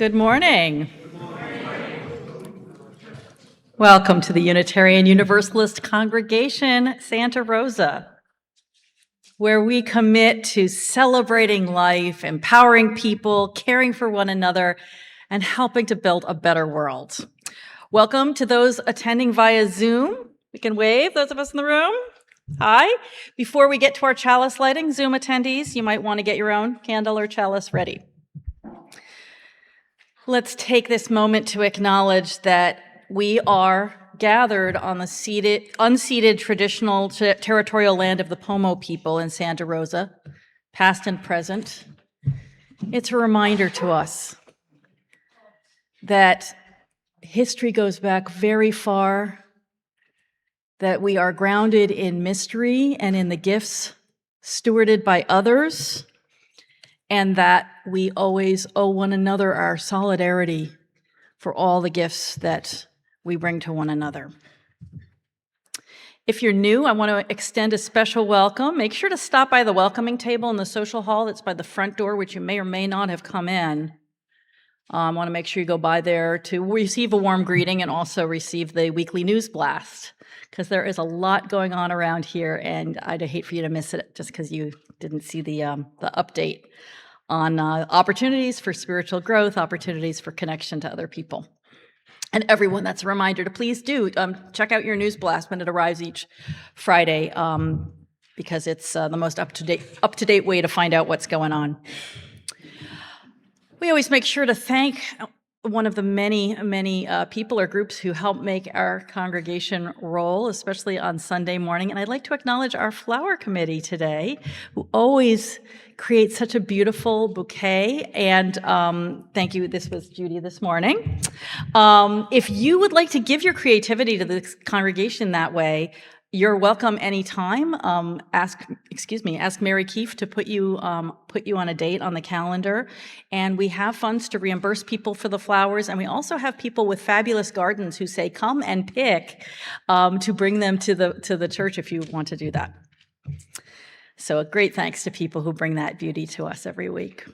Good morning. Welcome to the Unitarian Universalist congregation, Santa Rosa, where we commit to celebrating life, empowering people, caring for one another, and helping to build a better world. Welcome to those attending via Zoom. We can wave, those of us in the room. Hi. Before we get to our chalice lighting, Zoom attendees, you might want to get your own candle or chalice ready. Let's take this moment to acknowledge that we are gathered on the unceded traditional territorial land of the Pomo people in Santa Rosa, past and present. It's a reminder to us that history goes back very far, that we are grounded in mystery and in the gifts stewarded by others, and that we always owe one another our solidarity for all the gifts that we bring to one another. If you're new, I want to extend a special welcome. Make sure to stop by the welcoming table in the social hall that's by the front door, which you may or may not have come in. I want to make sure you go by there to receive a warm greeting and also receive the weekly news blast, because there is a lot going on around here, and I'd hate for you to miss it just because you didn't see the update on opportunities for spiritual growth, opportunities for connection to other people. And everyone, that's a reminder to please do check out your news blast when it arrives each Friday, because it's the most up-to-date way to find out what's going on. We always make sure to thank one of the many people or groups who help make our congregation roll, especially on Sunday morning. And I'd like to acknowledge our flower committee today, who always creates such a beautiful bouquet. And thank you. This was Judy this morning. If you would like to give your creativity to this congregation that way, you're welcome anytime. Ask Mary Keefe to put you on a date on the calendar. And we have funds to reimburse people for the flowers. And we also have people with fabulous gardens who say, come and pick, to bring them to the church if you want to do that. So a great thanks to people who bring that beauty to us every week.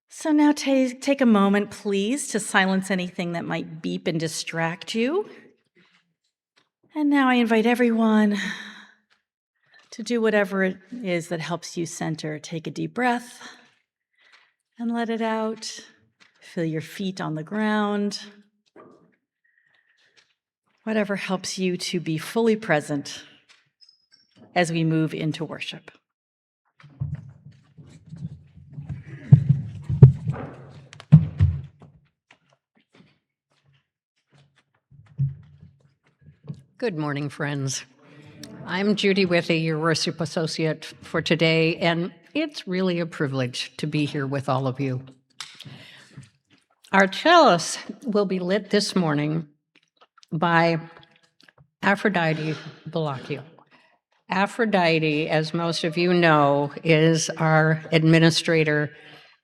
So now take a moment, please, to silence anything that might beep and distract you. And now I invite everyone to do whatever it is that helps you center. Take a deep breath and let it out. Feel your feet on the ground. Whatever helps you to be fully present as we move into worship. Good morning, friends. I'm Judy Withee, your worship associate for today, and it's really a privilege to be here with all of you. Our chalice will be lit this morning by Aphrodite Bellacchio. Aphrodite, as most of you know, is our administrator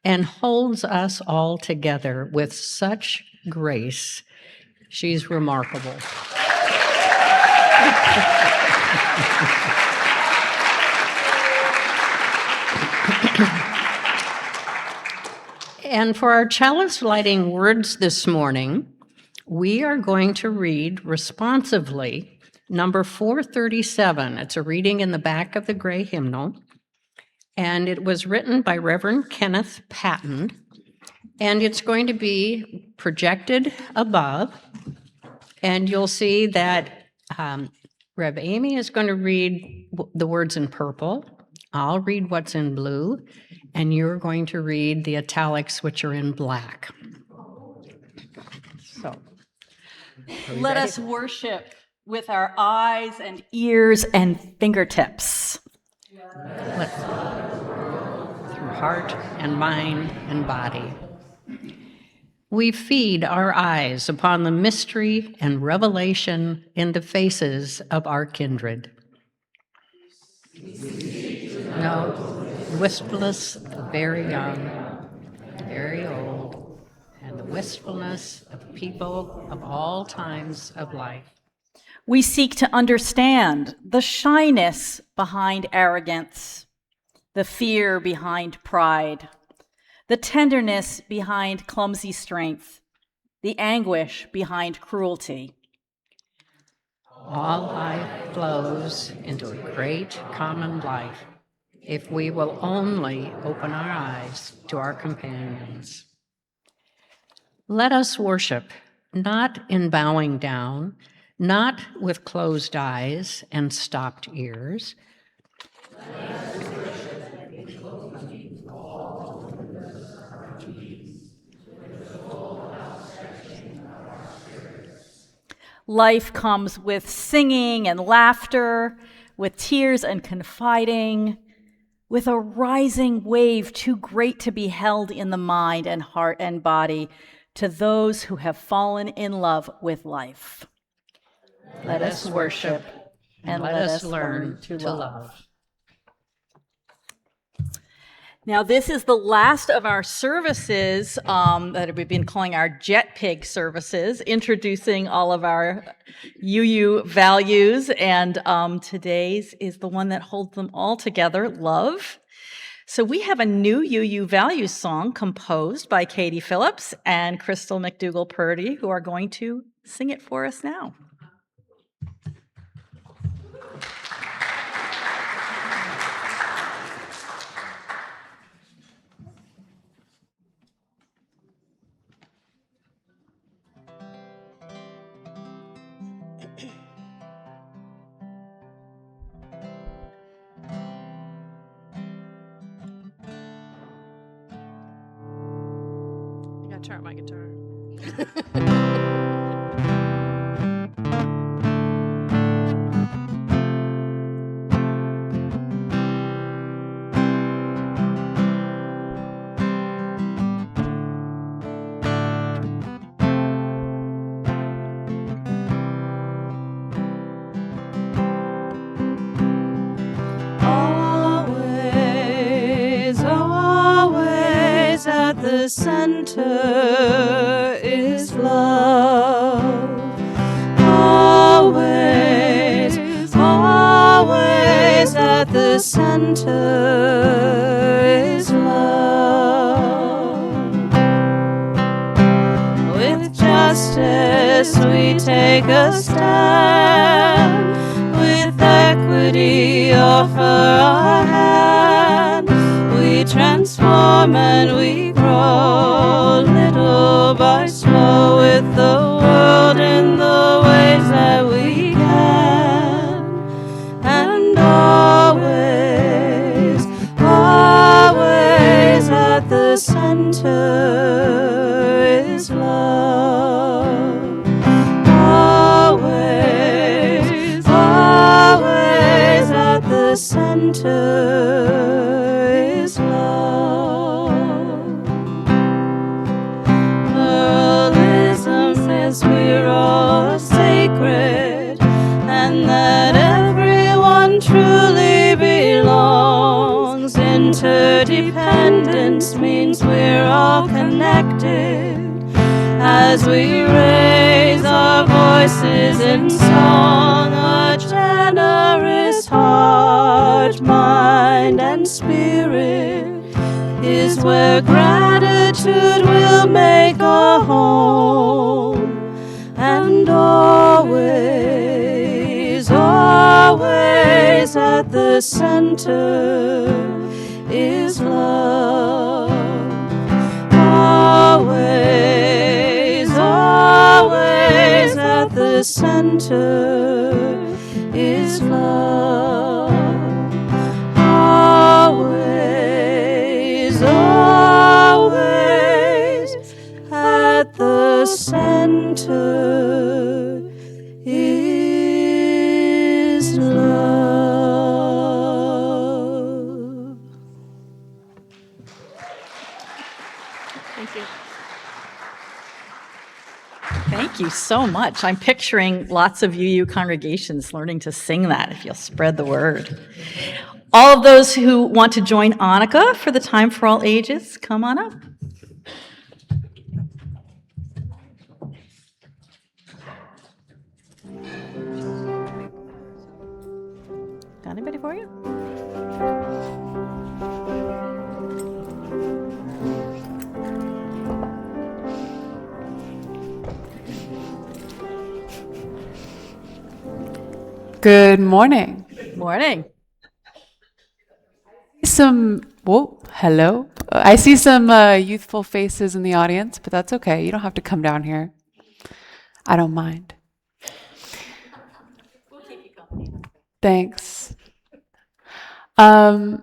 and holds us all together with such grace. She's remarkable. And for our chalice lighting words this morning, we are going to read responsively number 437. It's a reading in the back of the gray hymnal, and it was written by Reverend Kenneth Patton, and it's going to be projected above, and you'll see that Rev. Amy is going to read the words in purple. I'll read what's in blue, and you're going to read the italics, which are in black. So, let us worship with our eyes and ears and fingertips. Through heart and mind and body. We feed our eyes upon the mystery and revelation in the faces of our kindred. No, wistfulness of the very young, very old, and the wistfulness of people of all times of life. We seek to understand the shyness behind arrogance, the fear behind pride, the tenderness behind clumsy strength, the anguish behind cruelty. All life flows into a great common life if we will only open our eyes to our companions. Let us worship, not in bowing down, not with closed eyes and stopped ears. Life comes with singing and laughter, with tears and confiding, with a rising wave too great to be held in the mind and heart and body to those who have fallen in love with life. Let us worship and let us learn to love. Now, this is the last of our services that we've been calling our Jet Pig services, introducing all of our UU values, and today's is the one that holds them all together, love. So we have a new UU values song composed by Katie Phillips and Crystal McDougall Purdy, who are going to sing it for us now. Turn my guitar. Always at the center is love. Always at the center is love. With justice we take a stand, with equity offer our hand. We transform and we grow, little by slow, with the world in the ways that we can. And always at the center is love. Always at the center is love. Pluralism says we're all sacred, and that everyone truly belongs. Interdependence means we're all connected as we raise our voices in song. A generous heart, mind, and spirit is where gratitude will make a home. And always at the center is love. Always at the center is love. Always at the center is love. Thank you. Thank you so much. I'm picturing lots of UU congregations learning to sing that, if you'll spread the word. All of those who want to join Annika for the Time for All Ages, come on up. Got anybody for you? Good morning. Morning. Hello. I see some youthful faces in the audience, but that's okay. You don't have to come down here. I don't mind. Thanks. That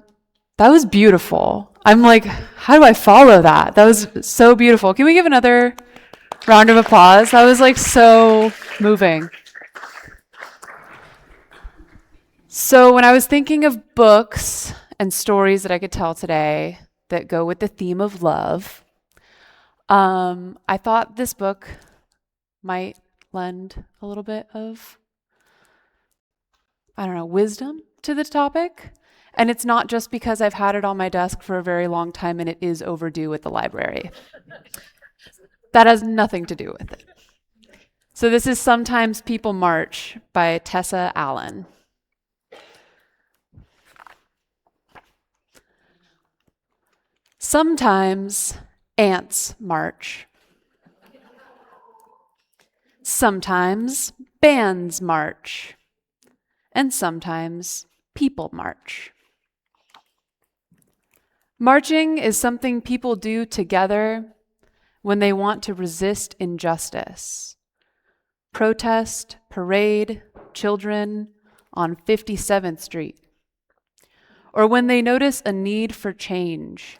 was beautiful. I'm like, how do I follow that? That was so beautiful. Can we give another round of applause? That was like so moving. So when I was thinking of books and stories that I could tell today that go with the theme of love, I thought this book might lend a little bit of, wisdom to the topic. And it's not just because I've had it on my desk for a very long time and it is overdue at the library. That has nothing to do with it. So this is Sometimes People March by Tessa Allen. Sometimes ants march. Sometimes bands march. And sometimes people march. Marching is something people do together when they want to resist injustice. Protest, parade, children on 57th Street. Or when they notice a need for change.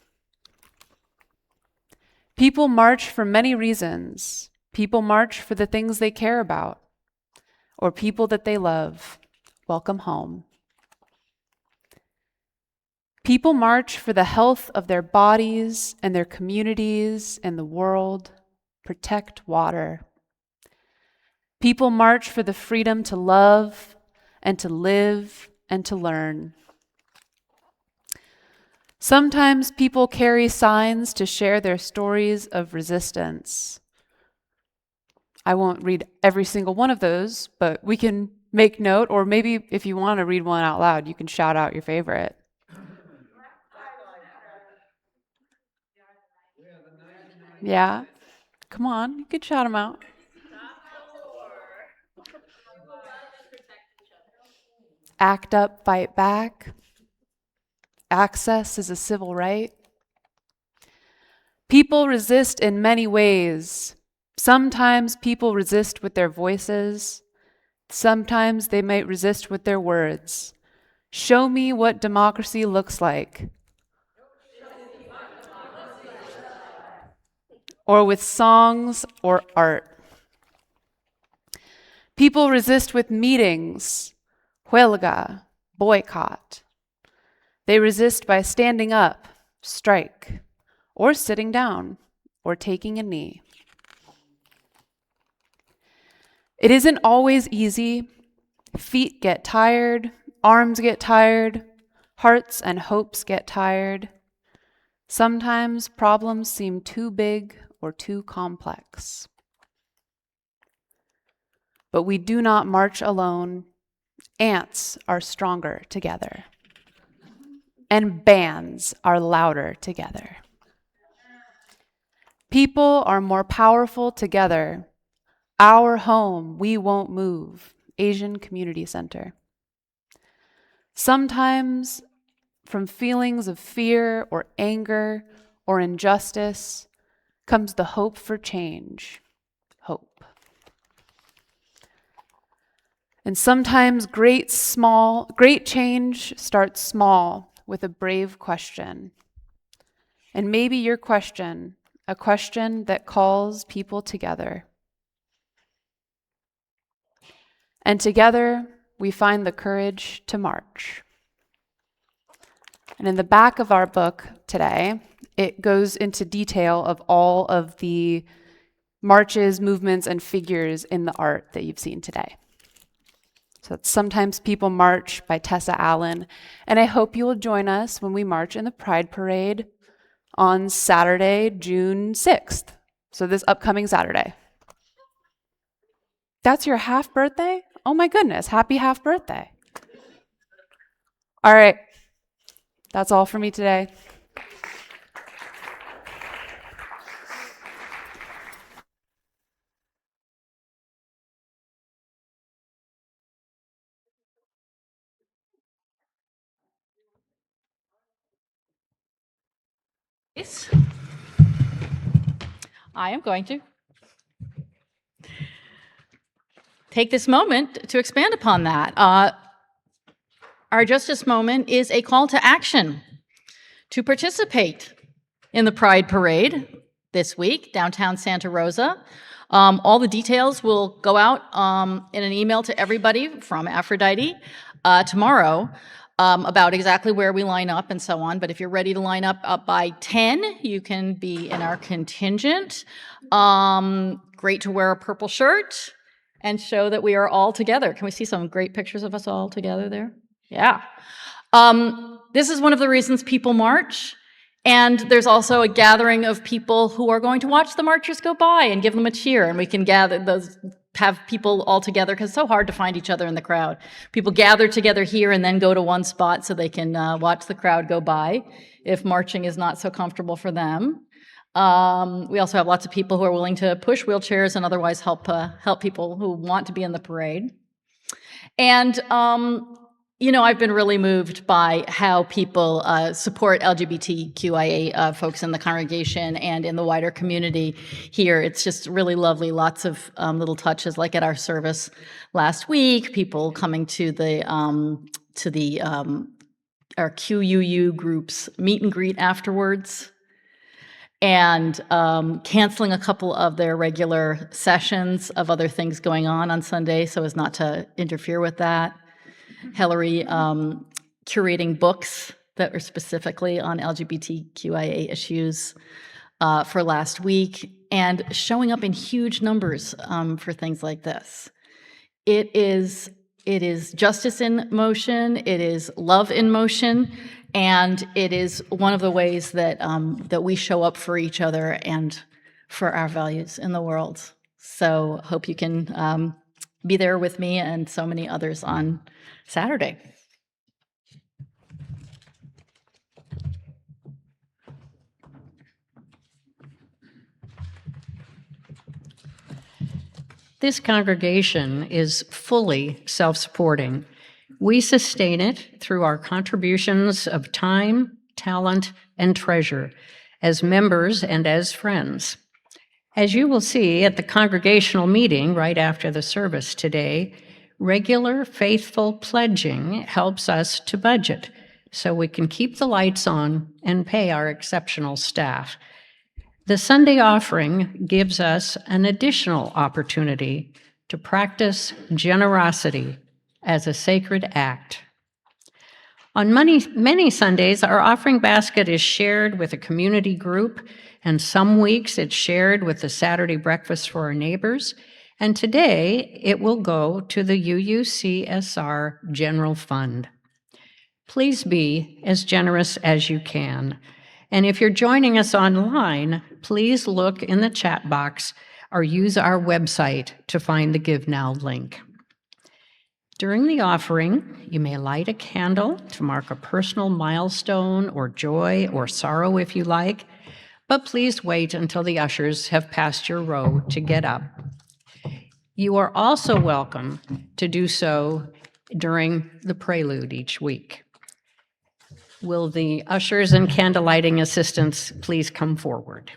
People march for many reasons. People march for the things they care about, or people that they love. Welcome home. People march for the health of their bodies and their communities and the world. Protect water. People march for the freedom to love and to live and to learn. Sometimes people carry signs to share their stories of resistance. I won't read every single one of those, but we can make note, or maybe if you want to read one out loud, you can shout out your favorite. Yeah? Come on, you can shout them out. Act up, fight back. Access is a civil right. People resist in many ways. Sometimes people resist with their voices. Sometimes they might resist with their words. Show me what democracy looks like. Or with songs or art. People resist with meetings, huelga, boycott. They resist by standing up, strike, or sitting down, or taking a knee. It isn't always easy. Feet get tired, arms get tired, hearts and hopes get tired. Sometimes problems seem too big or too complex. But we do not march alone. Ants are stronger together. And bands are louder together. People are more powerful together. Our home, we won't move. Asian Community Center. Sometimes from feelings of fear or anger or injustice comes the hope for change. Hope. And sometimes great change starts small with a brave question. And maybe your question, a question that calls people together. And together we find the courage to march. And in the back of our book today, it goes into detail of all of the marches, movements, and figures in the art that you've seen today. So it's Sometimes People March by Tessa Allen. And I hope you will join us when we march in the Pride Parade on Saturday, June 6th. So this upcoming Saturday. That's your half birthday? Oh my goodness, happy half birthday. All right, that's all for me today. I am going to take this moment to expand upon that. Our Justice Moment is a call to action to participate in the Pride Parade this week, downtown Santa Rosa. All the details will go out in an email to everybody from Aphrodite tomorrow about exactly where we line up and so on. But if you're ready to line up by 10, you can be in our contingent. Great to wear a purple shirt and show that we are all together. Can we see some great pictures of us all together there? Yeah. This is one of the reasons people march. And there's also a gathering of people who are going to watch the marchers go by and give them a cheer. And we can have people all together because it's so hard to find each other in the crowd. People gather together here and then go to one spot so they can watch the crowd go by if marching is not so comfortable for them. We also have lots of people who are willing to push wheelchairs and otherwise help people who want to be in the parade. And I've been really moved by how people support LGBTQIA folks in the congregation and in the wider community here. It's just really lovely. Lots of little touches, like at our service last week, people coming to our QUU groups meet and greet afterwards, and canceling a couple of their regular sessions of other things going on Sunday so as not to interfere with that. Hillary curating books that are specifically on LGBTQIA issues for last week, and showing up in huge numbers for things like this. It is justice in motion, it is love in motion, and it is one of the ways that we show up for each other and for our values in the world. So hope you can be there with me and so many others on Saturday. This congregation is fully self-supporting. We sustain it through our contributions of time, talent, and treasure as members and as friends. As you will see at the congregational meeting right after the service today, regular, faithful pledging helps us to budget so we can keep the lights on and pay our exceptional staff. The Sunday offering gives us an additional opportunity to practice generosity as a sacred act. On many Sundays, our offering basket is shared with a community group, and some weeks it's shared with the Saturday breakfast for our neighbors. And today, it will go to the UUCSR General Fund. Please be as generous as you can. And if you're joining us online, please look in the chat box or use our website to find the Give Now link. During the offering, you may light a candle to mark a personal milestone or joy or sorrow if you like, but please wait until the ushers have passed your row to get up. You are also welcome to do so during the prelude each week. Will the ushers and candle lighting assistants please come forward?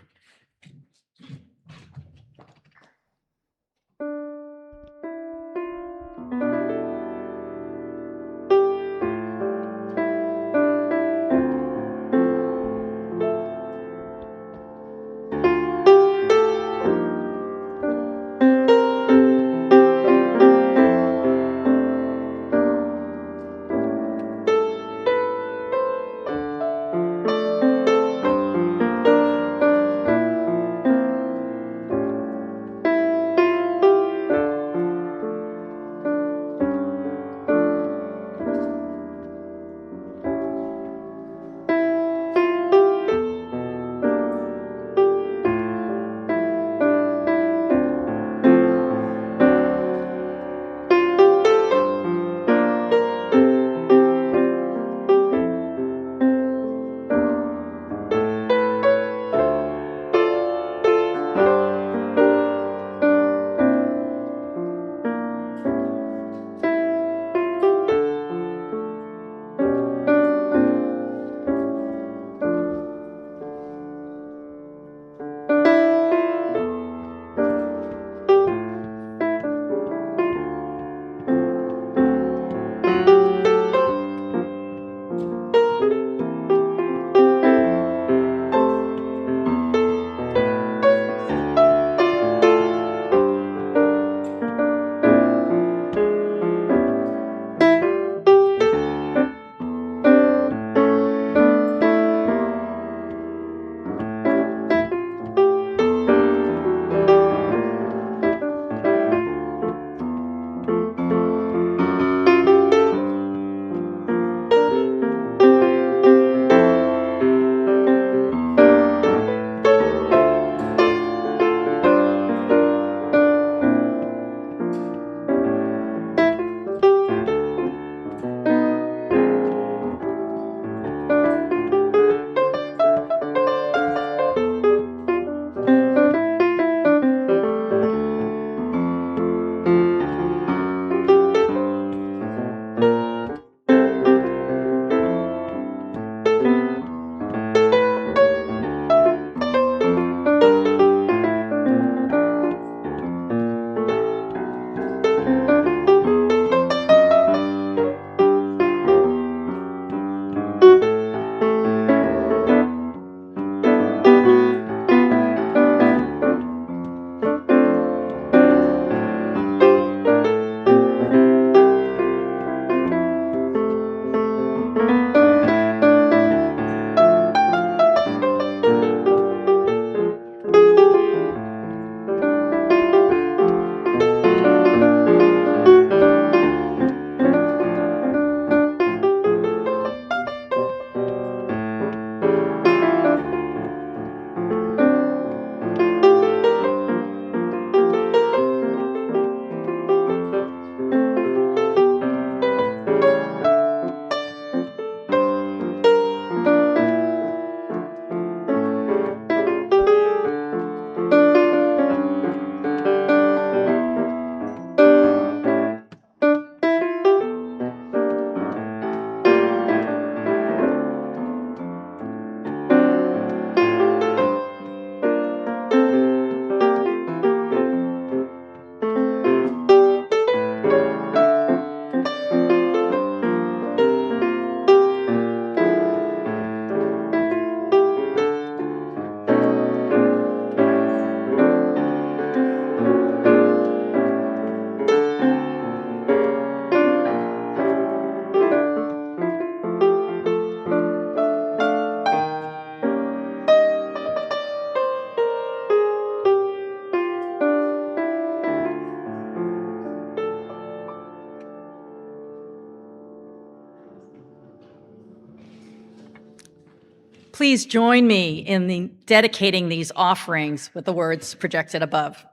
Please join me in dedicating these offerings with the words projected above.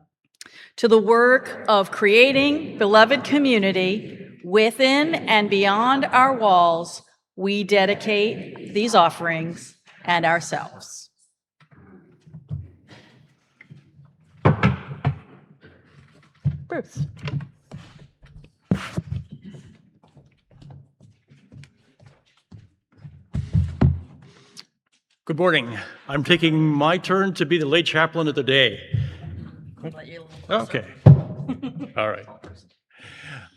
To the work of creating beloved community within and beyond our walls, we dedicate these offerings and ourselves. Bruce. Good morning. I'm taking my turn to be the lay chaplain of the day. Okay. All right.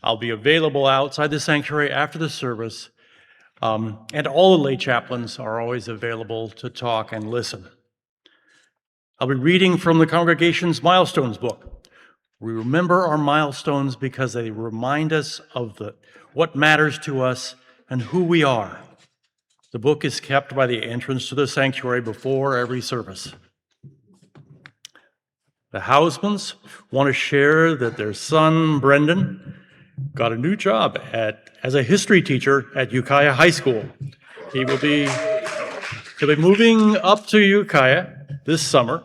I'll be available outside the sanctuary after the service, and all the lay chaplains are always available to talk and listen. I'll be reading from the congregation's Milestones book. We remember our milestones because they remind us of what matters to us and who we are. The book is kept by the entrance to the sanctuary before every service. The Howsemans want to share that their son, Brendan, got a new job as a history teacher at Ukiah High School. He'll be moving up to Ukiah this summer,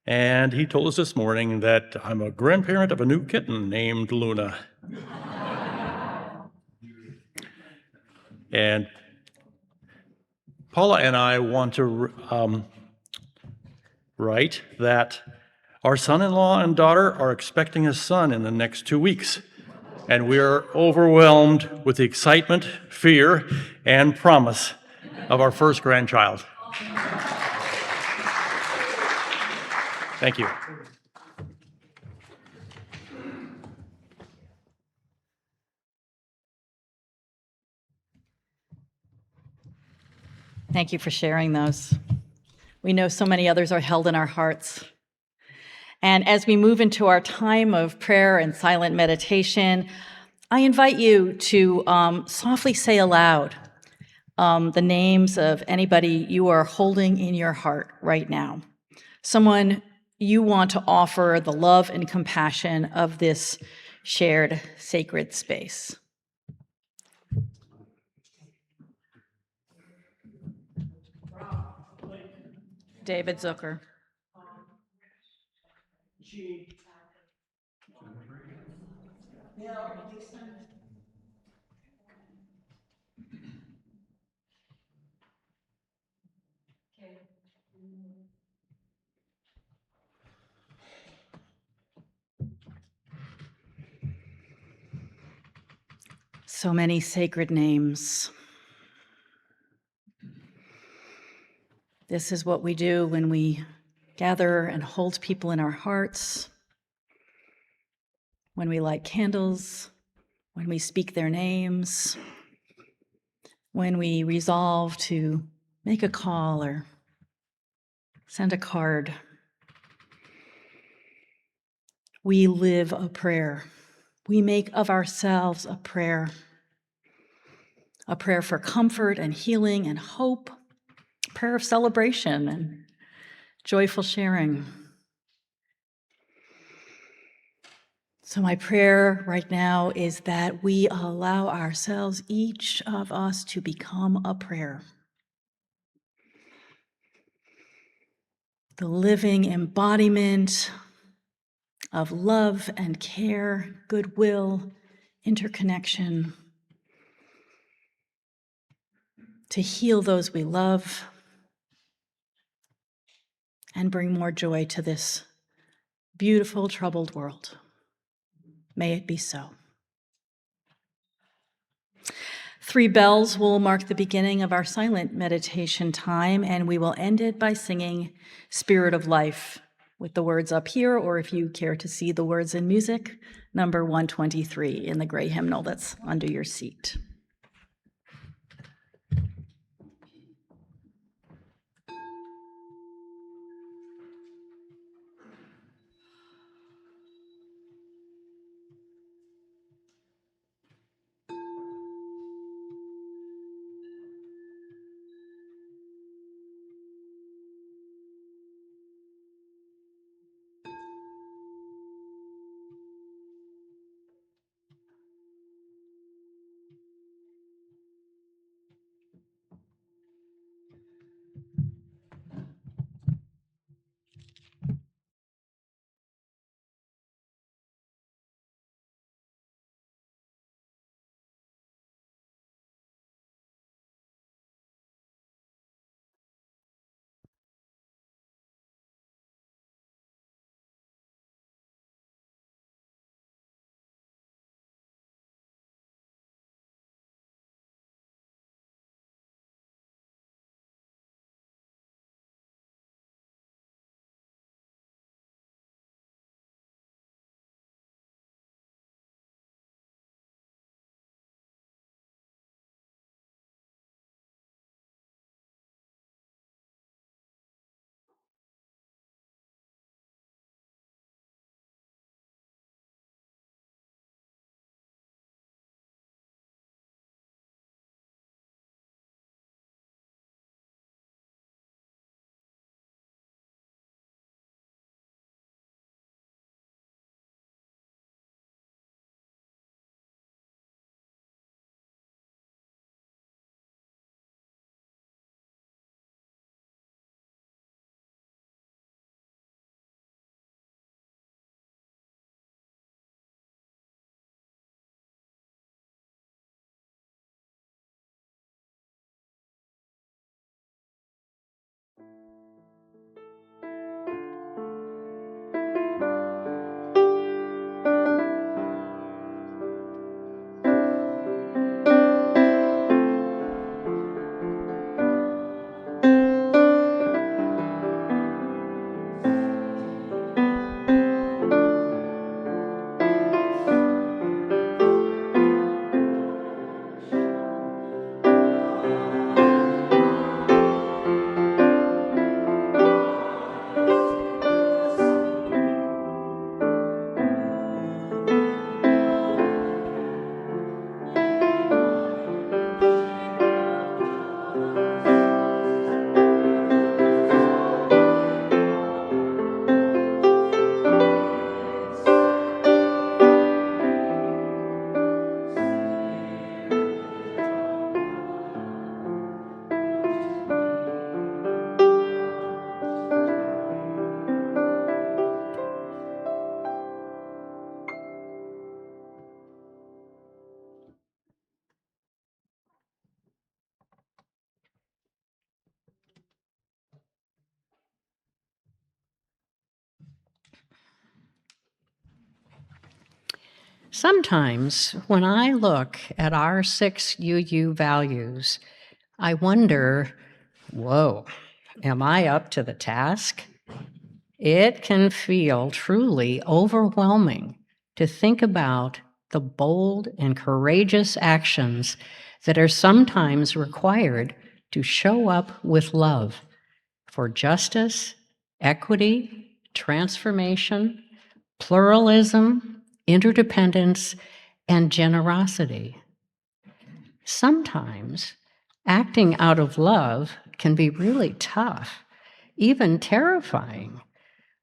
and he told us this morning that I'm a grandparent of a new kitten named Luna. And Paula and I want to write that our son-in-law and daughter are expecting a son in the next 2 weeks, and we are overwhelmed with the excitement, fear, and promise of our first grandchild. Thank you. Thank you for sharing those. We know so many others are held in our hearts. And as we move into our time of prayer and silent meditation, I invite you to softly say aloud the names of anybody you are holding in your heart right now. Someone you want to offer the love and compassion of this shared sacred space. David Zucker. So many sacred names. This is what we do when we gather and hold people in our hearts, when we light candles, when we speak their names, when we resolve to make a call or send a card. We live a prayer. We make of ourselves a prayer for comfort and healing and hope, a prayer of celebration and joyful sharing. So my prayer right now is that we allow ourselves, each of us, to become a prayer. The living embodiment of love and care, goodwill, interconnection, to heal those we love and bring more joy to this beautiful, troubled world. May it be so. 3 bells will mark the beginning of our silent meditation time, and we will end it by singing Spirit of Life with the words up here, or if you care to see the words in music, number 123 in the gray hymnal that's under your seat. Sometimes when I look at our 6 UU values, I wonder, whoa, am I up to the task? It can feel truly overwhelming to think about the bold and courageous actions that are sometimes required to show up with love for justice, equity, transformation, pluralism, interdependence, and generosity. Sometimes acting out of love can be really tough, even terrifying,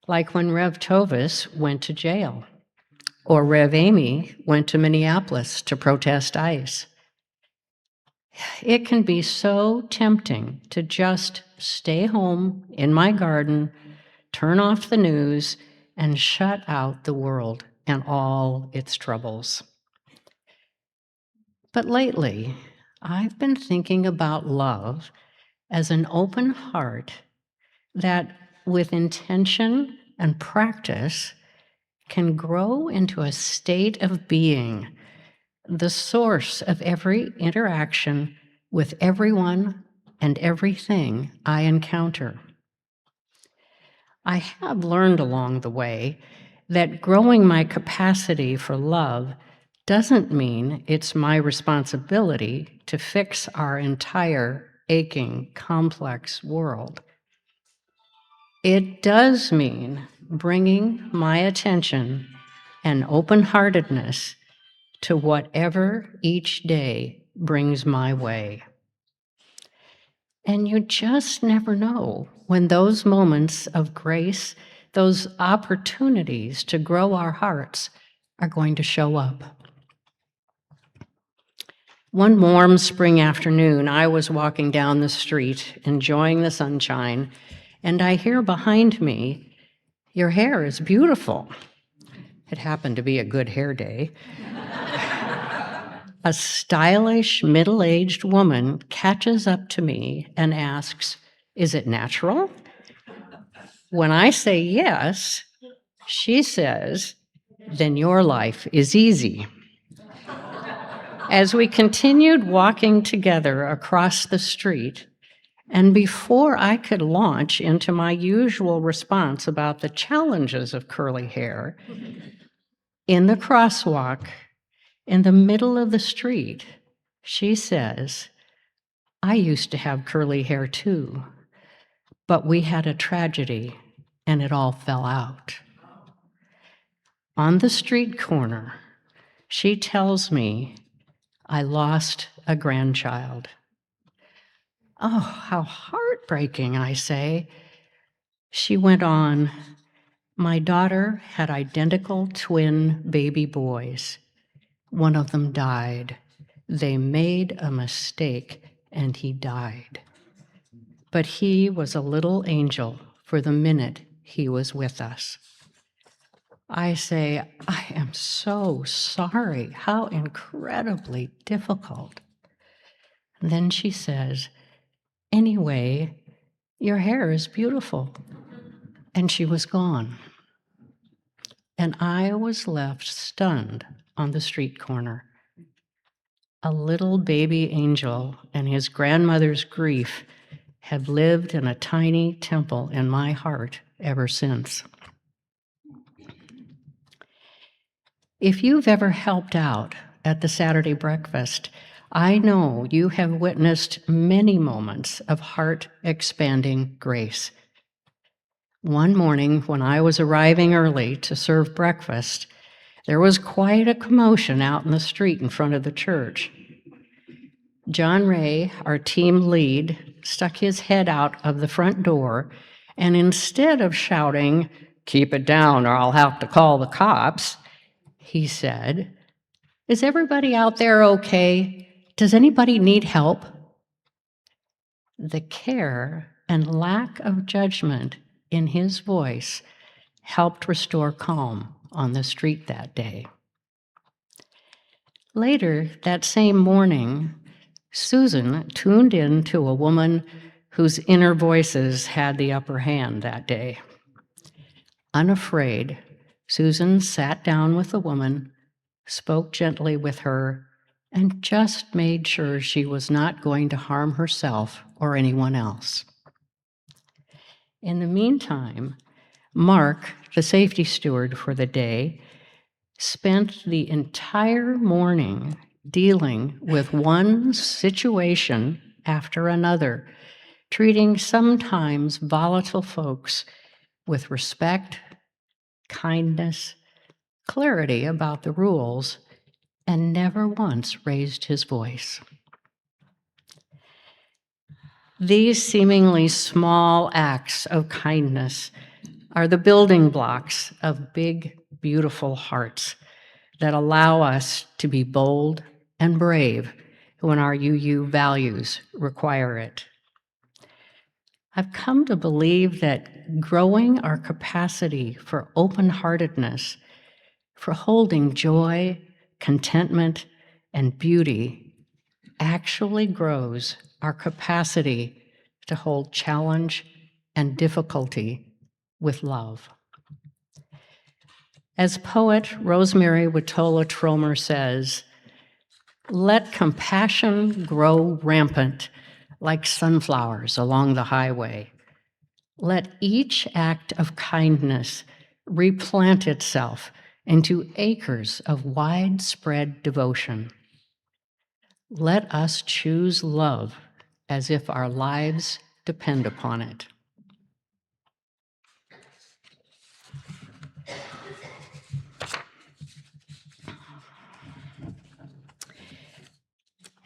like when Rev Tovis went to jail, or Rev Amy went to Minneapolis to protest ICE. It can be so tempting to just stay home in my garden, turn off the news, and shut out the world and all its troubles. But lately, I've been thinking about love as an open heart that, with intention and practice, can grow into a state of being, the source of every interaction with everyone and everything I encounter. I have learned along the way that growing my capacity for love doesn't mean it's my responsibility to fix our entire aching, complex world. It does mean bringing my attention and open-heartedness to whatever each day brings my way. And you just never know when those moments of grace, those opportunities to grow our hearts, are going to show up. One warm spring afternoon, I was walking down the street, enjoying the sunshine, and I hear behind me, "Your hair is beautiful." It happened to be a good hair day. A stylish, middle-aged woman catches up to me and asks, "Is it natural?" When I say yes, she says, "Then your life is easy." As we continued walking together across the street, and before I could launch into my usual response about the challenges of curly hair, in the crosswalk, in the middle of the street, she says, "I used to have curly hair too, but we had a tragedy and it all fell out." On the street corner, she tells me, "I lost a grandchild." Oh, how heartbreaking, I say. She went on, "My daughter had identical twin baby boys. One of them died. They made a mistake and he died. But he was a little angel for the minute he was with us." I say, "I am so sorry. How incredibly difficult." And then she says, "Anyway, your hair is beautiful." And she was gone. And I was left stunned on the street corner. A little baby angel and his grandmother's grief have lived in a tiny temple in my heart ever since. If you've ever helped out at the Saturday breakfast, I know you have witnessed many moments of heart-expanding grace. One morning, when I was arriving early to serve breakfast, there was quite a commotion out in the street in front of the church. John Ray, our team lead, stuck his head out of the front door, and instead of shouting, "Keep it down or I'll have to call the cops," he said, "Is everybody out there okay? Does anybody need help?" The care and lack of judgment in his voice helped restore calm on the street that day. Later that same morning, Susan tuned in to a woman whose inner voices had the upper hand that day. Unafraid, Susan sat down with the woman, spoke gently with her, and just made sure she was not going to harm herself or anyone else. In the meantime, Mark, the safety steward for the day, spent the entire morning dealing with one situation after another, treating sometimes volatile folks with respect, kindness, clarity about the rules, and never once raised his voice. These seemingly small acts of kindness are the building blocks of big, beautiful hearts that allow us to be bold and brave when our UU values require it. I've come to believe that growing our capacity for open-heartedness, for holding joy, contentment, and beauty actually grows our capacity to hold challenge and difficulty with love. As poet Rosemary Witola Tromer says, "Let compassion grow rampant like sunflowers along the highway. Let each act of kindness replant itself into acres of widespread devotion. Let us choose love as if our lives depend upon it."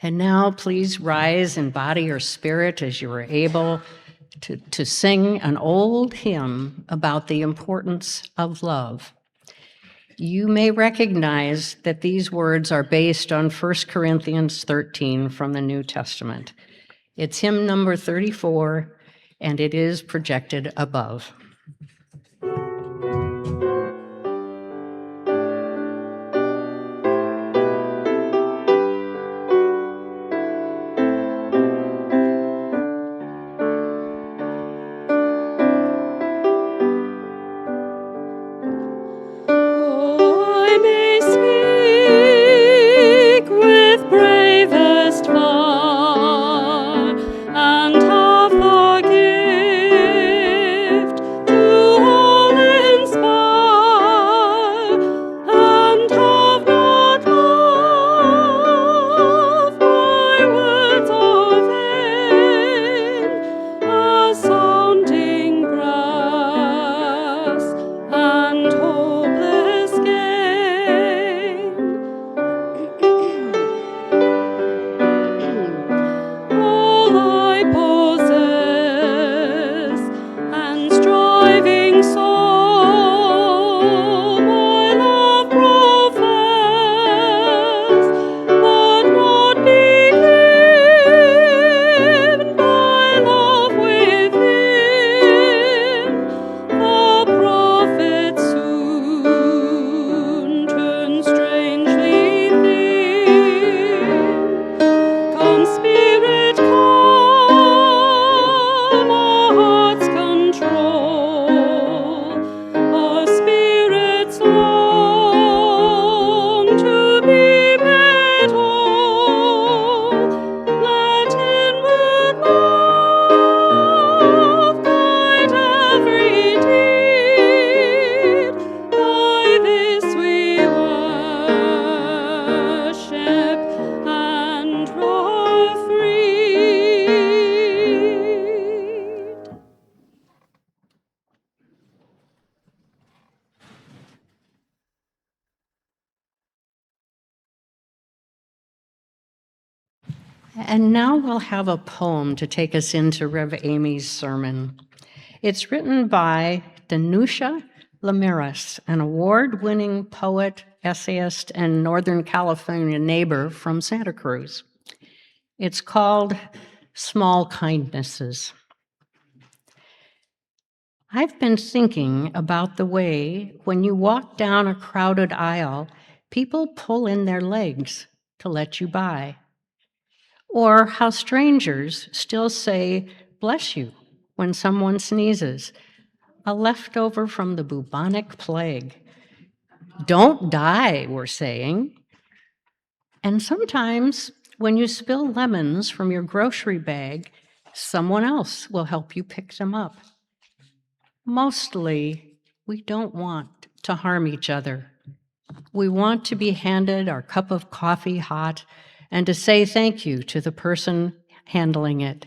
And now please rise in body or spirit as you are able to sing an old hymn about the importance of love. You may recognize that these words are based on 1 Corinthians 13 from the New Testament. It's hymn number 34, and it is projected above. I may speak with bravest fire and have the gift to all inspire, and have not love, my words are vain as sounding brass and hopeless gain. All I possess and striving soul, my love profess, but what be given by love within, the prophet soon turns strangely thin. Come, Spirit, come, our hearts control, our spirits long to be made whole. Let inward love guide every deed. By this we worship and are freed. And now we'll have a poem to take us into Rev. Amy's sermon. It's written by Danusha Lamiras, an award-winning poet, essayist, and Northern California neighbor from Santa Cruz. It's called Small Kindnesses. I've been thinking about the way when you walk down a crowded aisle, people pull in their legs to let you by. Or how strangers still say, "Bless you," when someone sneezes, a leftover from the bubonic plague. don't die, we're saying. And sometimes when you spill lemons from your grocery bag, someone else will help you pick them up. Mostly, we don't want to harm each other. We want to be handed our cup of coffee hot and to say thank you to the person handling it,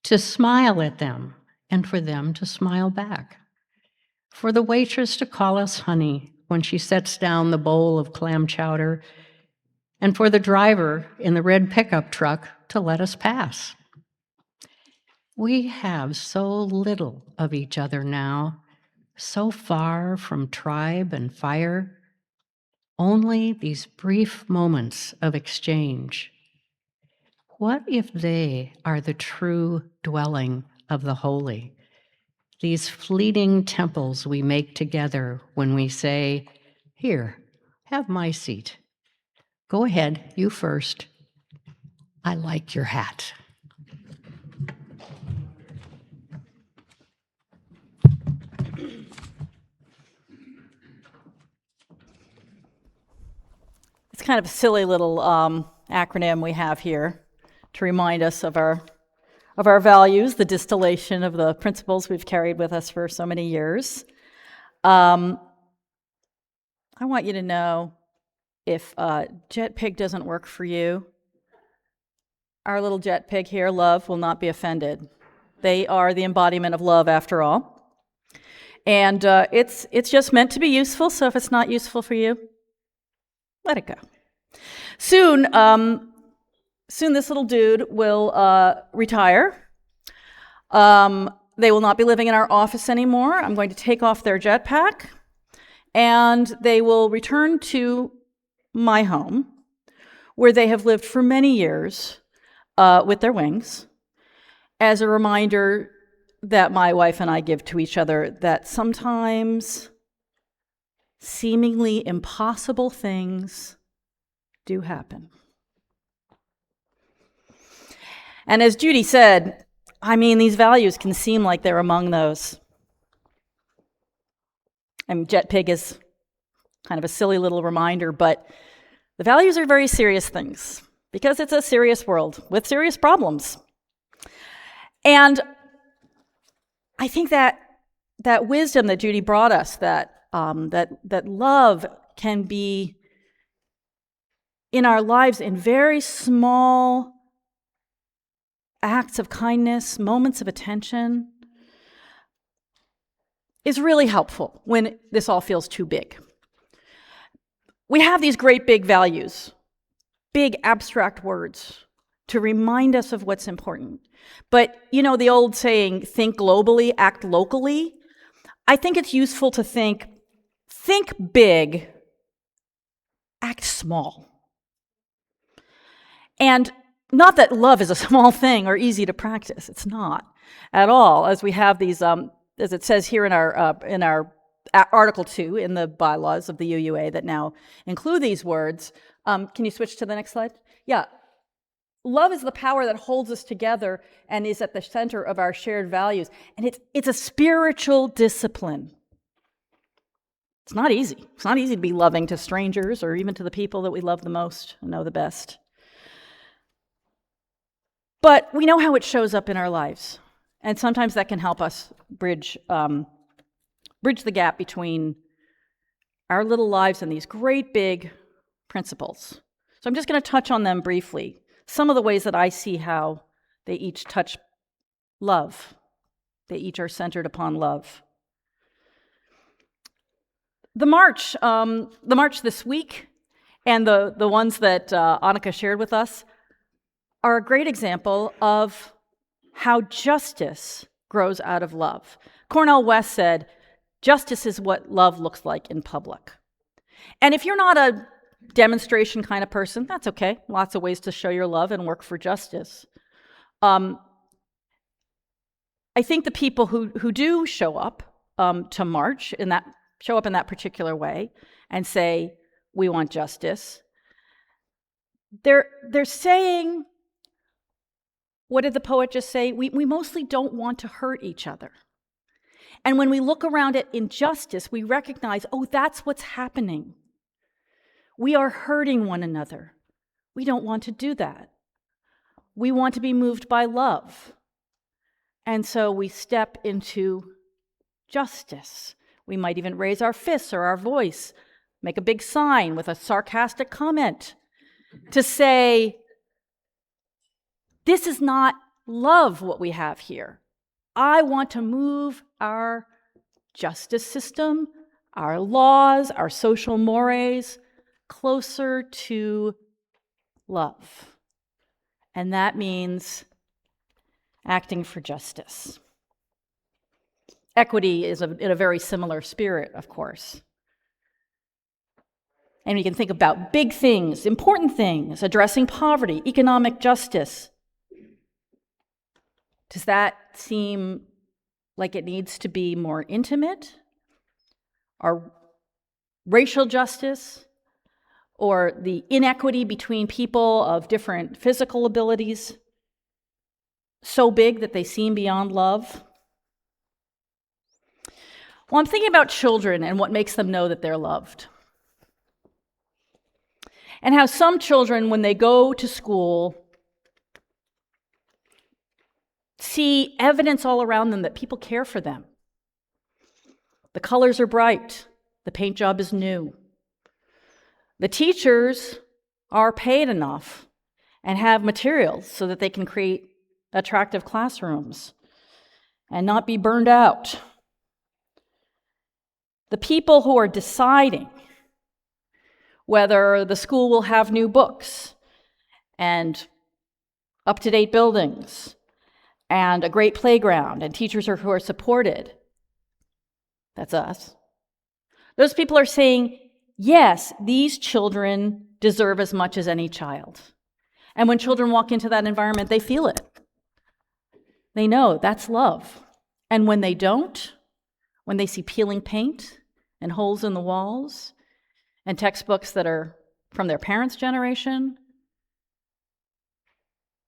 to smile at them and for them to smile back, for the waitress to call us honey when she sets down the bowl of clam chowder, and for the driver in the red pickup truck to let us pass. We have so little of each other now, so far from tribe and fire, only these brief moments of exchange. What if they are the true dwelling of the holy? These fleeting temples we make together when we say, "Here, have my seat. Go ahead, you first. I like your hat." It's kind of a silly little acronym we have here to remind us of our values, the distillation of the principles we've carried with us for so many years. I want you to know, if jet pig doesn't work for you, our little jet pig here, love, will not be offended. They are the embodiment of love, after all. And it's just meant to be useful, so if it's not useful for you, let it go. Soon this little dude will retire. They will not be living in our office anymore. I'm going to take off their jetpack, and they will return to my home, where they have lived for many years with their wings, as a reminder that my wife and I give to each other, that sometimes seemingly impossible things do happen. And as Judy said, I mean, these values can seem like they're among those. And jet pig is kind of a silly little reminder, but the values are very serious things, because it's a serious world with serious problems. And I think that wisdom that Judy brought us, that love can be in our lives in very small acts of kindness, moments of attention, is really helpful when this all feels too big. We have these great big values, big abstract words to remind us of what's important. But, you know, the old saying, think globally, act locally. I think it's useful to think big, act small. And not that love is a small thing or easy to practice. It's not at all, as we have these, as it says here in our Article 2 in the bylaws of the UUA that now include these words. Can you switch to the next slide? Yeah. Love is the power that holds us together and is at the center of our shared values. And it's a spiritual discipline. It's not easy. It's not easy to be loving to strangers or even to the people that we love the most and know the best. But we know how it shows up in our lives. And sometimes that can help us bridge the gap between our little lives and these great big principles. So I'm just going to touch on them briefly. Some of the ways that I see how they each touch love. They each are centered upon love. The march this week and the ones that Annika shared with us are a great example of how justice grows out of love. Cornel West said, "Justice is what love looks like in public." And if you're not a demonstration kind of person, that's okay. Lots of ways to show your love and work for justice. I think the people who do show up to march show up in that particular way and say, "We want justice," they're saying, what did the poet just say? We mostly don't want to hurt each other. And when we look around at injustice, we recognize, oh, that's what's happening. We are hurting one another. We don't want to do that. We want to be moved by love. And so we step into justice. We might even raise our fists or our voice, make a big sign with a sarcastic comment to say, this is not love what we have here. I want to move our justice system, our laws, our social mores closer to love. And that means acting for justice. Equity is in a very similar spirit, of course. And you can think about big things, important things, addressing poverty, economic justice. Does that seem like it needs to be more intimate? Or racial justice? Or the inequity between people of different physical abilities so big that they seem beyond love? Well, I'm thinking about children and what makes them know that they're loved. And how some children, when they go to school, see evidence all around them that people care for them. The colors are bright. The paint job is new. The teachers are paid enough and have materials so that they can create attractive classrooms and not be burned out. The people who are deciding whether the school will have new books and up-to-date buildings and a great playground and teachers who are supported, that's us. Those people are saying, yes, these children deserve as much as any child. And when children walk into that environment, they feel it. They know that's love. And when they don't, when they see peeling paint and holes in the walls and textbooks that are from their parents' generation,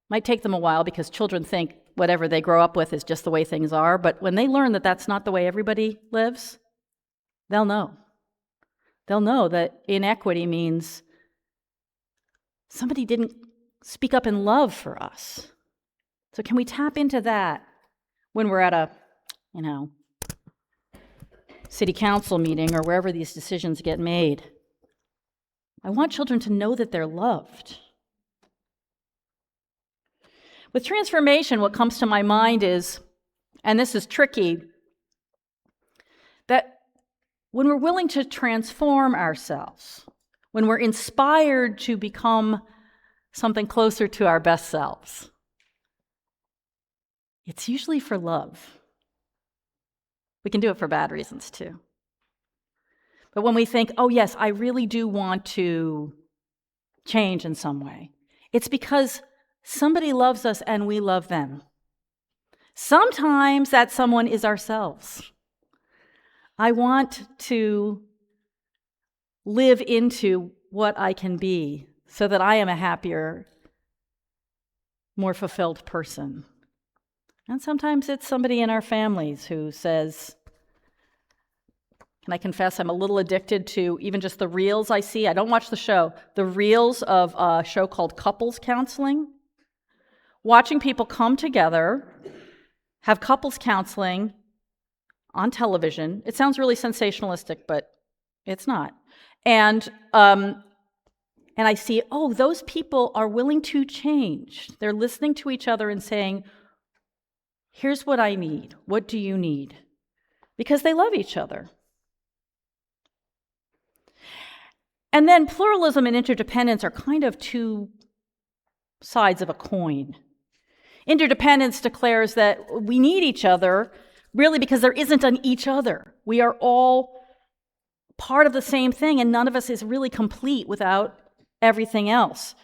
might take them a while because children think whatever they grow up with is just the way things are. But when they learn that that's not the way everybody lives, they'll know. They'll know that inequity means somebody didn't speak up in love for us. So can we tap into that when we're at a, city council meeting or wherever these decisions get made? I want children to know that they're loved. With transformation, what comes to my mind is, and this is tricky, that when we're willing to transform ourselves, when we're inspired to become something closer to our best selves, it's usually for love. We can do it for bad reasons too. But when we think, oh yes, I really do want to change in some way, it's because somebody loves us and we love them. Sometimes that someone is ourselves. I want to live into what I can be so that I am a happier, more fulfilled person. And sometimes it's somebody in our families who says, can I confess I'm a little addicted to even just the reels I see? I don't watch the show. The reels of a show called Couples Counseling. Watching people come together, have couples counseling on television. It sounds really sensationalistic, but it's not. And I see, oh, those people are willing to change. They're listening to each other and saying, here's what I need. What do you need? Because they love each other. And then pluralism and interdependence are kind of two sides of a coin. Interdependence declares that we need each other, really because there isn't an each other. We are all part of the same thing, and none of us is really complete without everything else.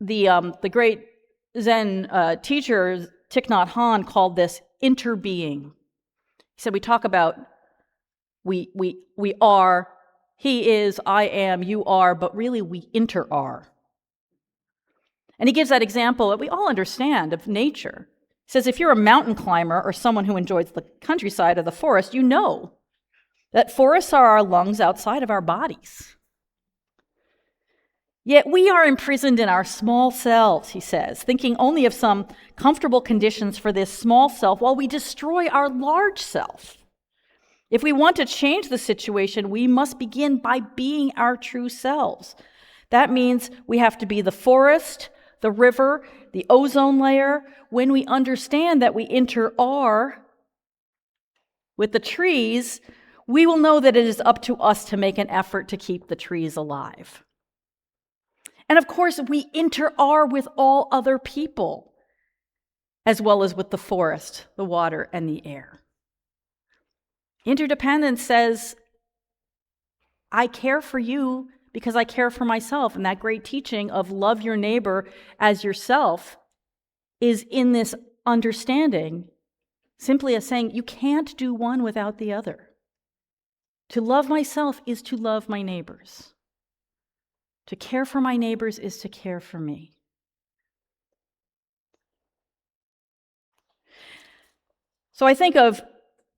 The great Zen teacher, Thich Nhat Hanh, called this interbeing. He said we talk about we are, he is, I am, you are, but really we inter-are. And he gives that example that we all understand of nature. He says, if you're a mountain climber or someone who enjoys the countryside or the forest, you know that forests are our lungs outside of our bodies. Yet we are imprisoned in our small selves, he says, thinking only of some comfortable conditions for this small self while we destroy our large self. If we want to change the situation, we must begin by being our true selves. That means we have to be the forest, the river, the ozone layer. When we understand that we inter-are with the trees, we will know that it is up to us to make an effort to keep the trees alive. And of course, we inter-are with all other people, as well as with the forest, the water, and the air. Interdependence says, I care for you because I care for myself. And that great teaching of love your neighbor as yourself is in this understanding, simply as saying you can't do one without the other. To love myself is to love my neighbors. To care for my neighbors is to care for me. So I think of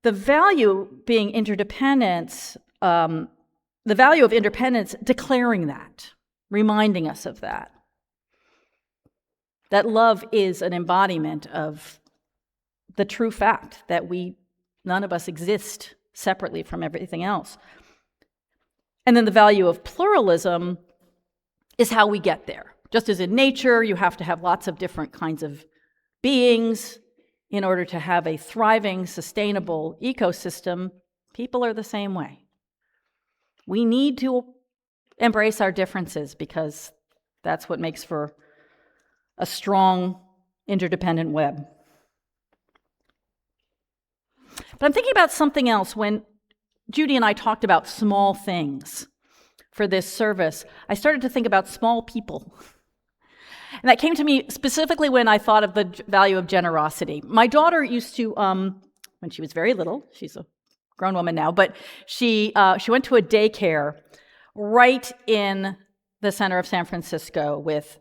the value being interdependence, the value of independence declaring that, reminding us of that. That love is an embodiment of the true fact that none of us exist separately from everything else. And then the value of pluralism is how we get there. Just as in nature, you have to have lots of different kinds of beings in order to have a thriving, sustainable ecosystem. People are the same way. We need to embrace our differences because that's what makes for a strong, interdependent web. But I'm thinking about something else. When Judy and I talked about small things for this service, I started to think about small people. And that came to me specifically when I thought of the value of generosity. My daughter used to, when she was very little, she's a grown woman now, but she went to a daycare right in the center of San Francisco with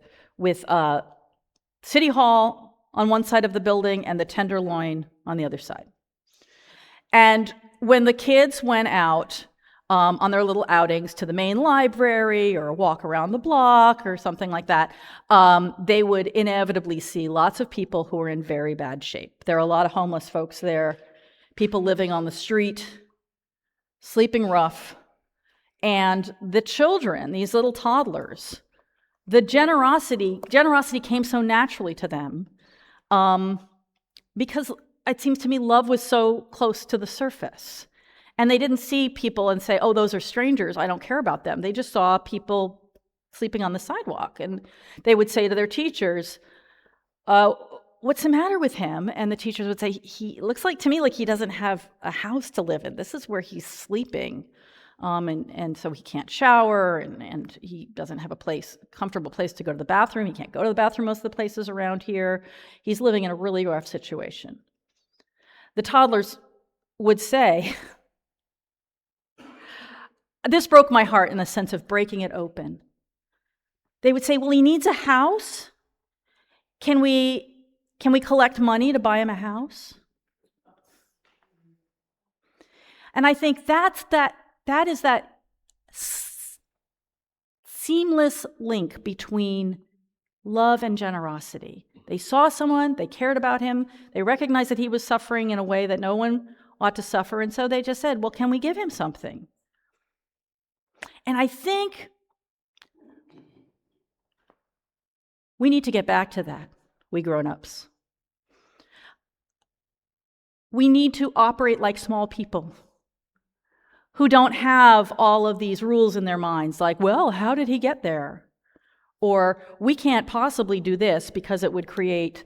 City Hall on one side of the building and the Tenderloin on the other side. And when the kids went out on their little outings to the main library or a walk around the block or something like that, they would inevitably see lots of people who were in very bad shape. There are a lot of homeless folks there, people living on the street, sleeping rough. And the children, these little toddlers, the generosity came so naturally to them because it seems to me love was so close to the surface. And they didn't see people and say, oh, those are strangers, I don't care about them. They just saw people sleeping on the sidewalk. And they would say to their teachers, what's the matter with him? And the teachers would say, he looks like to me like he doesn't have a house to live in. This is where he's sleeping. And so he can't shower, and he doesn't have a comfortable place to go to the bathroom. He can't go to the bathroom most of the places around here. He's living in a really rough situation. The toddlers would say, this broke my heart in the sense of breaking it open. They would say, well, he needs a house. Can we collect money to buy him a house? And I think that is that seamless link between love and generosity. They saw someone, they cared about him, they recognized that he was suffering in a way that no one ought to suffer, and so they just said, well, can we give him something? And I think we need to get back to that, we grown-ups. We need to operate like small people who don't have all of these rules in their minds, like, well, how did he get there? Or we can't possibly do this because it would create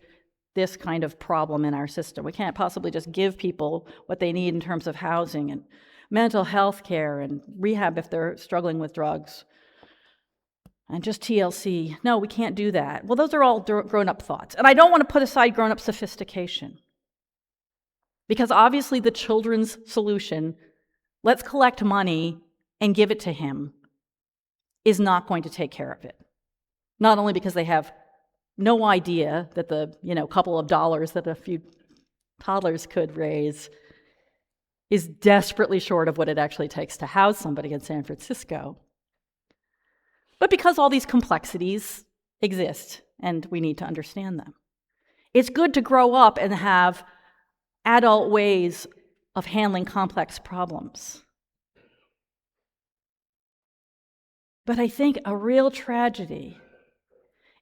this kind of problem in our system. We can't possibly just give people what they need in terms of housing and mental health care and rehab if they're struggling with drugs. And just TLC. No, we can't do that. Well, those are all grown-up thoughts. And I don't want to put aside grown-up sophistication. Because obviously the children's solution, let's collect money and give it to him, is not going to take care of it. Not only because they have no idea that the, couple of dollars that a few toddlers could raise is desperately short of what it actually takes to house somebody in San Francisco. But because all these complexities exist and we need to understand them, it's good to grow up and have adult ways of handling complex problems. But I think a real tragedy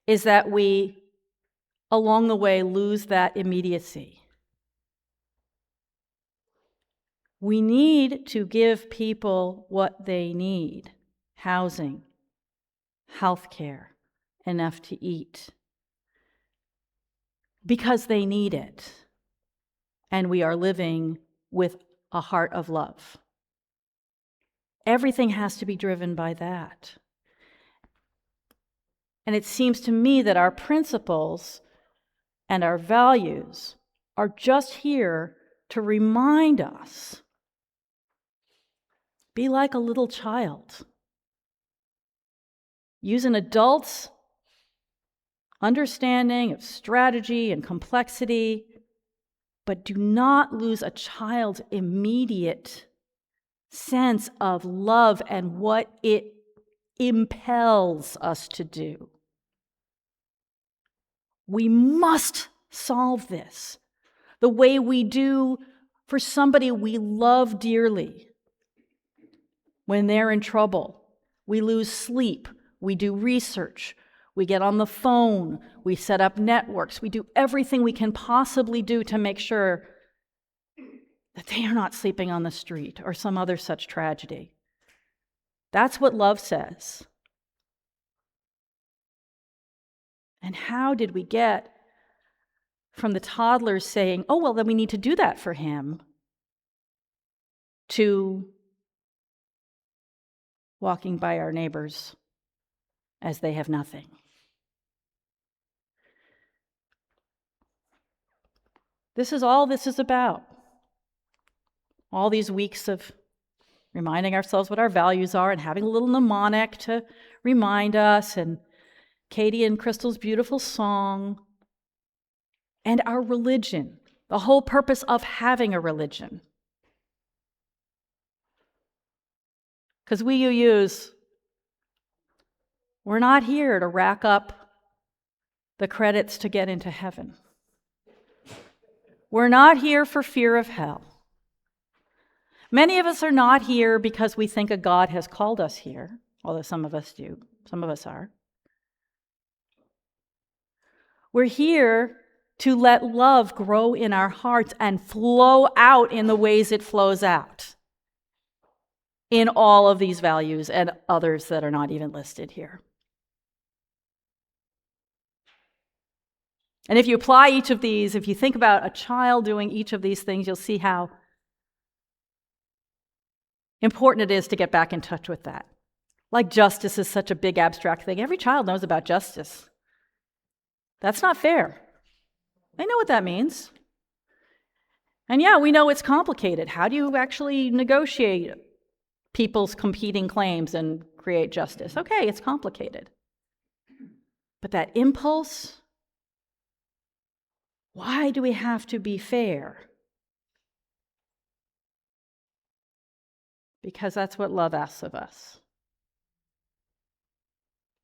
is that we, along the way, lose that immediacy. We need to give people what they need: housing, health care, enough to eat, because they need it, and we are living with a heart of love. Everything has to be driven by that. And it seems to me that our principles and our values are just here to remind us, be like a little child. Use an adult's understanding of strategy and complexity, but do not lose a child's immediate sense of love and what it impels us to do. We must solve this the way we do for somebody we love dearly. When they're in trouble, we lose sleep, we do research, we get on the phone, we set up networks, we do everything we can possibly do to make sure that they are not sleeping on the street or some other such tragedy. That's what love says. And how did we get from the toddlers saying, oh, well, then we need to do that for him, to walking by our neighbors as they have nothing? This is all this is about. All these weeks of reminding ourselves what our values are and having a little mnemonic to remind us, and Katie and Crystal's beautiful song, and our religion, the whole purpose of having a religion. Because we UUs, we're not here to rack up the credits to get into heaven. We're not here for fear of hell. Many of us are not here because we think a God has called us here, although some of us do, some of us are. We're here to let love grow in our hearts and flow out in the ways it flows out in all of these values and others that are not even listed here. And if you apply each of these, if you think about a child doing each of these things, you'll see how important it is to get back in touch with that. Like justice is such a big abstract thing. Every child knows about justice. That's not fair. They know what that means. And yeah, we know it's complicated. How do you actually negotiate people's competing claims and create justice? Okay, it's complicated. But that impulse, why do we have to be fair? Because that's what love asks of us.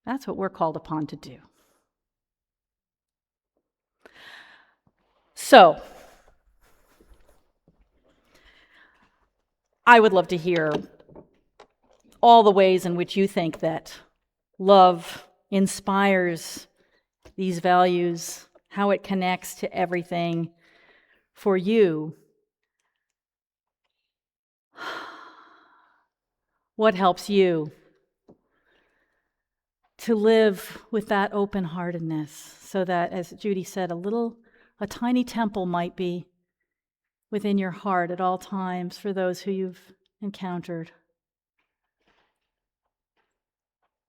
That's what we're called upon to do. So, I would love to hear all the ways in which you think that love inspires these values, how it connects to everything for you. What helps you to live with that open-heartedness so that, as Judy said, a tiny temple might be within your heart at all times for those who you've encountered.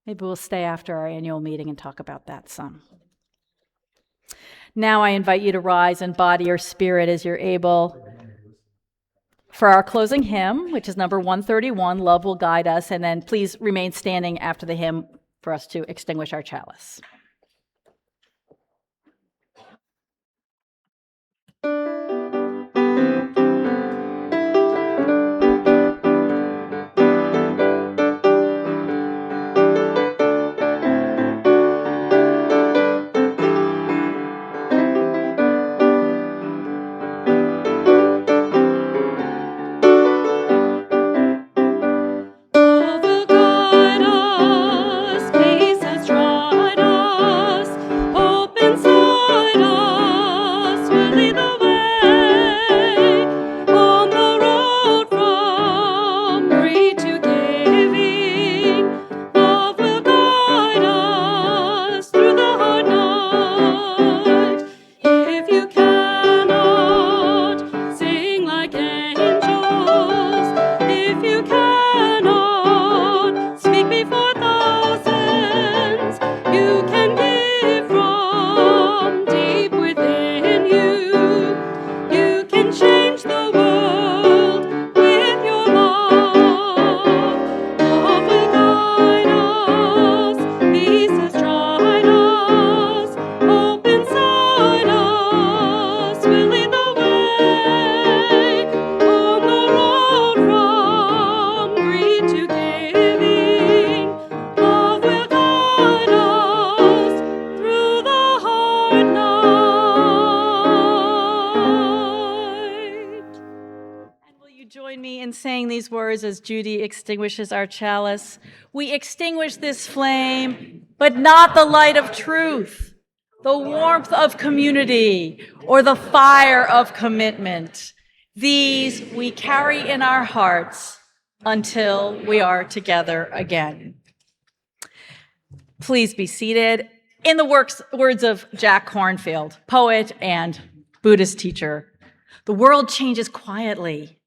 Maybe we'll stay after our annual meeting and talk about that some. Now I invite you to rise in body or spirit as you're able for our closing hymn, which is number 131, Love Will Guide Us, and then please remain standing after the hymn for us to extinguish our chalice. join me in saying these words as Judy extinguishes our chalice? We extinguish this flame, but not the light of truth, the warmth of community, or the fire of commitment. These we carry in our hearts until we are together again. Please be seated. In the words of Jack Kornfield, poet and Buddhist teacher, the world changes quietly.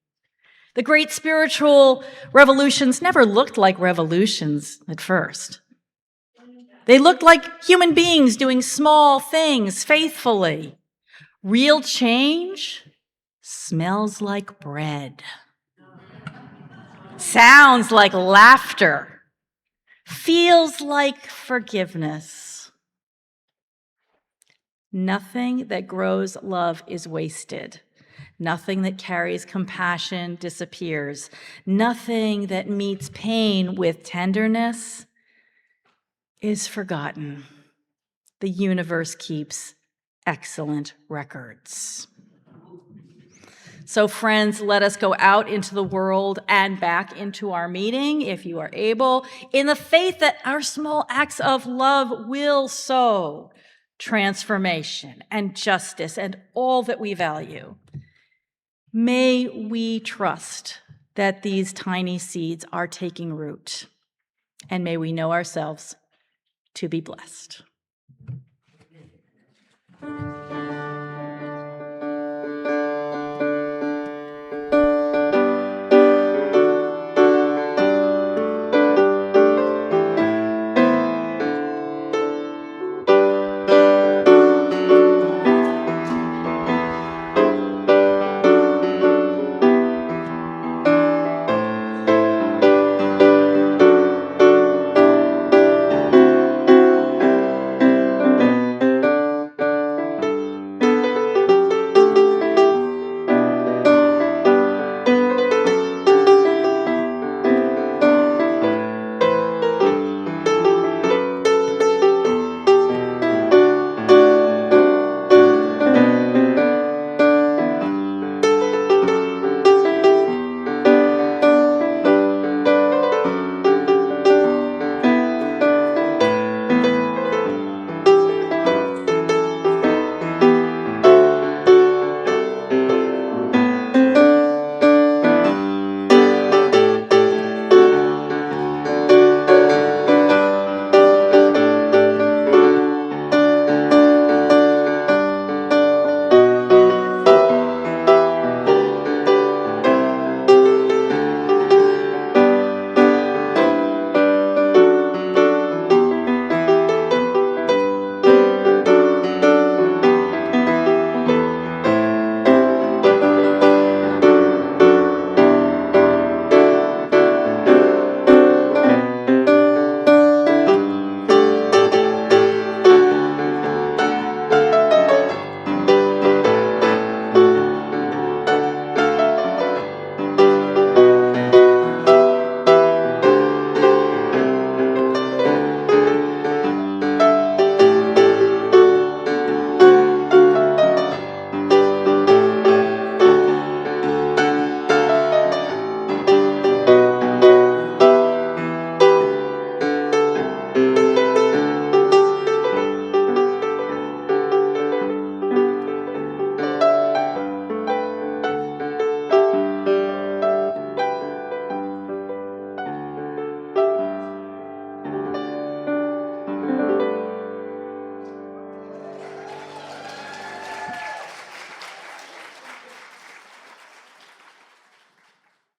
The great spiritual revolutions never looked like revolutions at first. They looked like human beings doing small things faithfully. Real change smells like bread, sounds like laughter, feels like forgiveness. Nothing that grows love is wasted. Nothing that carries compassion disappears. Nothing that meets pain with tenderness is forgotten. The universe keeps excellent records. So friends, let us go out into the world and back into our meeting, if you are able, in the faith that our small acts of love will sow transformation and justice and all that we value. May we trust that these tiny seeds are taking root, and may we know ourselves to be blessed.